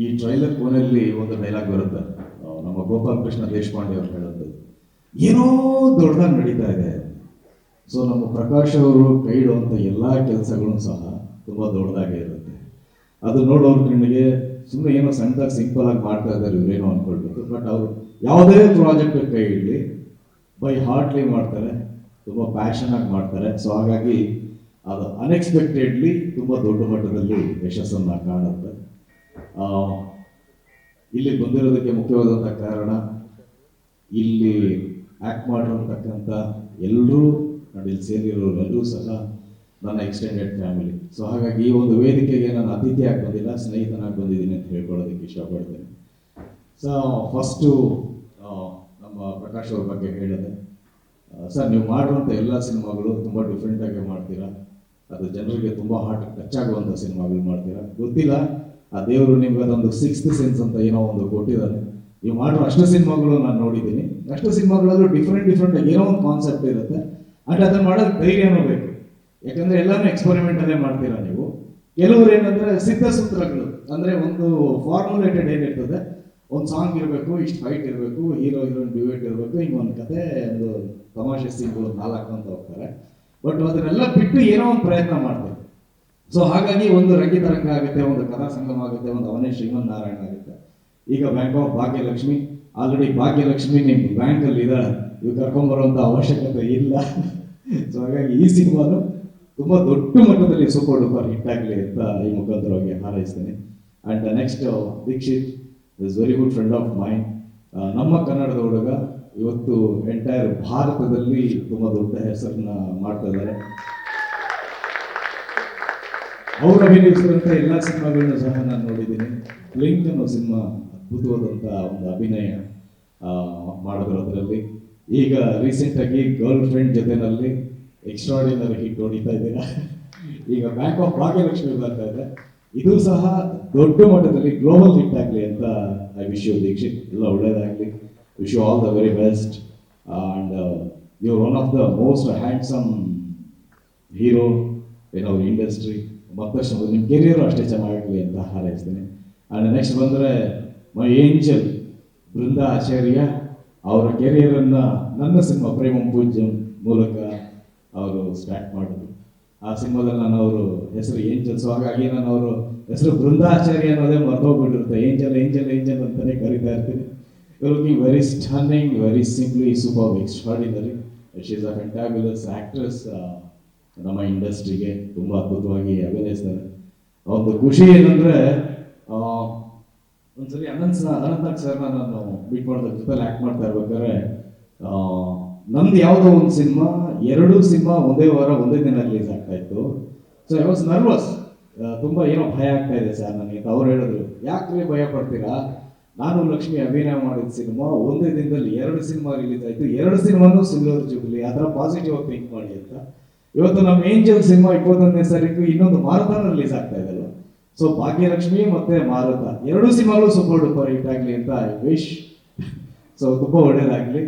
ಈ ಟ್ರೈಲರ್ ಕೊನೆಯಲ್ಲಿ ಒಂದು ಡೈಲಾಗ್ ಬರುತ್ತೆ. ನಮ್ಮ ಗೋಪಾಲ್ ಕೃಷ್ಣ ದೇಶಪಾಂಡೆ ಅವರು ಹೇಳುತ್ತೆ, ಏನೋ ದೊಡ್ಡದಾಗಿ ನಡೀತಾ ಇದೆ. ಸೊ ನಮ್ಮ ಪ್ರಕಾಶ್ ಅವರು ಕೈ ಇಡುವಂಥ ಎಲ್ಲ ಕೆಲಸಗಳು ಸಹ ತುಂಬ ದೊಡ್ಡದಾಗೇ ಇರುತ್ತೆ. ಅದು ನೋಡೋರ ಕಣ್ಣಿಗೆ ಸುಮ್ಮನೆ ಏನೋ ಸಣ್ಣದಾಗಿ ಸಿಂಪಲ್ ಆಗಿ ಮಾಡ್ತಾ ಇದ್ದಾರೆ ಇವರೇನೋ ಅಂದ್ಕೊಳ್ಬೇಕು. ಬಟ್ ಅವರು ಯಾವುದೇ ಪ್ರಾಜೆಕ್ಟ್ ಕೈ ಇಡಲಿ ಬೈ ಹಾರ್ಟ್ಲಿ ಮಾಡ್ತಾರೆ, ತುಂಬ ಪ್ಯಾಷನ್ ಆಗಿ ಮಾಡ್ತಾರೆ. ಸೊ ಹಾಗಾಗಿ ಅದು ಅನ್ಎಕ್ಸ್ಪೆಕ್ಟೆಡ್ಲಿ ತುಂಬ ದೊಡ್ಡ ಮಟ್ಟದಲ್ಲಿ ಯಶಸ್ಸನ್ನು ಕಾಣುತ್ತೆ. ಇಲ್ಲಿ ಬಂದಿರೋದಕ್ಕೆ ಮುಖ್ಯವಾದಂಥ ಕಾರಣ, ಇಲ್ಲಿ ಆ್ಯಕ್ಟ್ ಮಾಡಿರತಕ್ಕಂಥ ಎಲ್ಲರೂ ಇಲ್ಲಿ ಸೇರಿರೋರು ಎಲ್ಲರೂ ಸಹ ನನ್ನ ಎಕ್ಸ್ಟೆಂಡೆಡ್ ಫ್ಯಾಮಿಲಿ. ಸೊ ಹಾಗಾಗಿ ಈ ಒಂದು ವೇದಿಕೆಗೆ ನಾನು ಅತಿಥಿಯಾಗಿ ಬಂದಿಲ್ಲ, ಸ್ನೇಹಿತನಾಗಿ ಬಂದಿದ್ದೀನಿ ಅಂತ ಹೇಳ್ಕೊಳ್ಳೋದಕ್ಕೆ ಇಷ್ಟಪಡ್ತೇನೆ. ಸೊ ಫಸ್ಟು ನಮ್ಮ ಪ್ರಕಾಶ್ ಅವ್ರ ಬಗ್ಗೆ ಹೇಳಿದೆ. ಸರ್, ನೀವು ಮಾಡುವಂಥ ಎಲ್ಲ ಸಿನಿಮಾಗಳು ತುಂಬ ಡಿಫ್ರೆಂಟಾಗಿ ಮಾಡ್ತೀರಾ. ಅದು ಜನರಿಗೆ ತುಂಬ ಹಾರ್ಟ್ ಟಚ್ ಆಗುವಂಥ ಸಿನಿಮಾಗಳು ಮಾಡ್ತೀರಾ. ಗೊತ್ತಿಲ್ಲ, ಆ ದೇವರು ನಿಮ್ಗೆ ಅದೊಂದು ಸಿಕ್ಸ್ತ್ ಸೆನ್ಸ್ ಅಂತ ಏನೋ ಒಂದು ಕೊಟ್ಟಿದ್ದಾರೆ. ನೀವು ಮಾಡೋ ಅಷ್ಟು ಸಿನಿಮಾಗಳು ನಾನು ನೋಡಿದ್ದೀನಿ. ಅಷ್ಟು ಸಿನಿಮಾಗಳಲ್ಲೂ ಡಿಫ್ರೆಂಟ್ ಏನೋ ಒಂದು ಕಾನ್ಸೆಪ್ಟ್ ಇರುತ್ತೆ. ಅಂಡ್ ಅದನ್ನು ಮಾಡೋದು ಧೈರ್ಯನೂ ಬೇಕು. ಯಾಕಂದರೆ ಎಲ್ಲನೂ ಎಕ್ಸ್ಪರಿಮೆಂಟಲ್ಲೇ ಮಾಡ್ತೀರಾ ನೀವು. ಕೆಲವರು ಏನಂದರೆ ಸಿದ್ಧಸೂತ್ರಗಳು, ಅಂದರೆ ಒಂದು ಫಾರ್ಮುಲೇಟೆಡ್ ಏನಿರ್ತದೆ, ಒಂದು ಸಾಂಗ್ ಇರಬೇಕು, ಇಷ್ಟು ಫೈಟ್ ಇರಬೇಕು, ಹೀರೋ ಹೀರೋಯಿನ್ ಡ್ಯೂಯೇಟ್ ಇರಬೇಕು, ಹಿಂಗೆ ಒಂದು ಕತೆ, ಒಂದು ತಮಾಷೆ ಸೀನ್ಗಳು 4 ಅಂತ ಹೋಗ್ತಾರೆ. ಬಟ್ ಅದನ್ನೆಲ್ಲ ಬಿಟ್ಟು ಏನೋ ಒಂದು ಪ್ರಯತ್ನ ಮಾಡ್ತಾರೆ. ಸೊ ಹಾಗಾಗಿ ಒಂದು ರಂಗಿತರಂಗ ಆಗುತ್ತೆ, ಒಂದು ಕಥಾ ಸಂಗಮ ಆಗುತ್ತೆ, ಒಂದು ಅವನೇ ಶ್ರೀಮಂತ್ ನಾರಾಯಣ ಆಗುತ್ತೆ. ಈಗ bank of Bhagyalakshmi, already Bhagyalakshmi ನಿಮ್ಮ ಬ್ಯಾಂಕಲ್ಲಿ ಇದ್ದಾಳೆ, ಇವು ಕರ್ಕೊಂಬರುವಂಥ ಅವಶ್ಯಕತೆ ಇಲ್ಲ. ಸೊ ಹಾಗಾಗಿ ಈ ಸಿನಿಮಾನು ತುಂಬ ದೊಡ್ಡ ಮಟ್ಟದಲ್ಲಿ ಸೂಪರ್ ಡೂಪರ್ ಹಿಟ್ ಆಗಲಿ ಅಂತ ಈ ಮುಖಾಂತರವಾಗಿ ಹಾರೈಸ್ತೇನೆ. And next Dikshith is very good friend of mind. ನಮ್ಮ ಕನ್ನಡದ ಹುಡುಗ ಇವತ್ತು ಎಂಟೈರ್ ಭಾರತದಲ್ಲಿ ತುಂಬ ದೊಡ್ಡ ಹೆಸರನ್ನ ಮಾಡ್ತಾ ಇದ್ದಾರೆ. ಅವರು ಅಭಿನಯಿಸಿದಂಥ ಎಲ್ಲ ಸಿನಿಮಾಗಳನ್ನೂ ಸಹ ನಾನು ನೋಡಿದ್ದೀನಿ. ಲಿಂಕ್ ಅನ್ನೋ ಸಿನಿಮಾ ಅದ್ಭುತವಾದಂಥ ಒಂದು ಅಭಿನಯ ಮಾಡಿದ್ರು ಅದರಲ್ಲಿ. ಈಗ ರೀಸೆಂಟಾಗಿ ಗರ್ಲ್ ಫ್ರೆಂಡ್ ಜೊತೆನಲ್ಲಿ ಎಕ್ಸ್ಟ್ರಾಡಿನರಿ ಹಿಟ್ ಹೊಡಿತಾ ಇದ್ದೀರಾ. ಈಗ ಬ್ಯಾಂಕ್ ಆಫ್ ಭಾಗ್ಯಲಕ್ಷ್ಮಿ ಬರ್ತಾ ಇದೆ, ಇದು ಸಹ ದೊಡ್ಡ ಮಟ್ಟದಲ್ಲಿ ಗ್ಲೋಬಲ್ ಹಿಟ್ ಆಗಲಿ ಅಂತ ಐ ವಿಶ್ ಯು ದೀಕ್ಷಿತ್. ಎಲ್ಲ ಒಳ್ಳೇದಾಗಲಿ. Wish you all the very best. And you are one of the most handsome hero in our industry. ಮತ್ತಷ್ಟು ನಿಮ್ಮ ಕೆರಿಯರು ಅಷ್ಟೇ ಚೆನ್ನಾಗಲಿ ಅಂತ ಹಾರೈಸ್ತೀನಿ. ಆ್ಯಂಡ್ ನೆಕ್ಸ್ಟ್ ಬಂದರೆ ಮೈ ಏಂಜಲ್ ಬೃಂದಾ ಆಚಾರ್ಯ. ಅವರ ಕೆರಿಯರನ್ನು ನನ್ನ ಸಿನಿಮಾ ಪ್ರೇಮಂ ಪೂಜ್ಯಂ ಮೂಲಕ ಅವರು ಸ್ಟಾರ್ಟ್ ಮಾಡಿದ್ರು. ಆ ಸಿನಿಮಾದಲ್ಲಿ ನಾನು ಅವರು ಹೆಸರು ಏಂಜಲ್. ಸೊ ಹಾಗಾಗಿ ನಾನು ಅವರು ಹೆಸರು ಬೃಂದಾಚಾರ್ಯ ಅನ್ನೋದೇ ಮರ್ತೋಗ್ಬಿಟ್ಟಿರುತ್ತೆ. ಏಂಜಲ್ ಏಂಜಲ್ ಏಂಜಲ್ ಅಂತಲೇ ಕರಿತಾ ಇರ್ತೀನಿ. Looking very stunning, very simply super extraordinary. She is a fantabulous actress. ನಮ್ಮ ಇಂಡಸ್ಟ್ರಿಗೆ ತುಂಬ ಅದ್ಭುತವಾಗಿ ಅಭಿನಯಿಸ್ತಾರೆ. ಒಂದು ಖುಷಿ ಏನಂದರೆ, ಒಂದ್ಸಲಿ ಅನಂತನಾಗ್ ಸರ್ನ ನಾನು ಮೀಟ್ ಮಾಡೋದ್ರ ಜೊತೆಲಿ ಆ್ಯಕ್ಟ್ ಮಾಡ್ತಾ ಇರ್ಬೇಕಾದ್ರೆ, ನಂದು ಯಾವುದೋ ಒಂದು ಸಿನಿಮಾ 2 ಸಿನಿಮಾ ಒಂದೇ ವಾರ ಒಂದೇ ದಿನ ರಿಲೀಸ್ ಆಗ್ತಾ ಇತ್ತು. So I was nervous. ತುಂಬ ಏನೋ ಭಯ ಆಗ್ತಾ ಇದೆ ಸರ್ ನನಗೆ ಅಂತ ಅವ್ರು ಹೇಳಿದ್ರು. ಯಾಕೆ ಭಯ ಪಡ್ತೀರಾ, ನಾನು ಲಕ್ಷ್ಮಿ ಅಭಿನಯ ಮಾಡಿದ ಸಿನಿಮಾ ಒಂದೇ ದಿನದಲ್ಲಿ 2 ಸಿನಿಮಾ ರಿಲೀಸ್ ಆಯಿತು, 2 ಸಿನಿಮಾನು ಸಿಲ್ವರ್ ಜೂಬ್ಲಿ, ಆ ಥರ ಪಾಸಿಟಿವ್ ಆಗಿ ಥಿಂಕ್ ಮಾಡಿ ಅಂತ. ಇವತ್ತು ನಮ್ಮ ಏಂಜಲ್ ಸಿನಿಮಾ 21ನೇ ತಾರೀಕು ಇನ್ನೊಂದು ಮಾರಥಾನ್ ರಿಲೀಸ್ ಆಗ್ತಾ ಇದೆಲ್ಲ. ಸೊ ಭಾಗ್ಯಲಕ್ಷ್ಮಿ ಮತ್ತೆ ಮಾರುತ 2 ಸಿನಿಮಾಗಳು ಸೂಪರ್ ಡೂಪರ್ ಹಿಟ್ ಆಗಲಿ ಅಂತ ಐ ವಿಶ್. ಸೊ ತುಂಬ ಒಳ್ಳೇದಾಗಲಿ.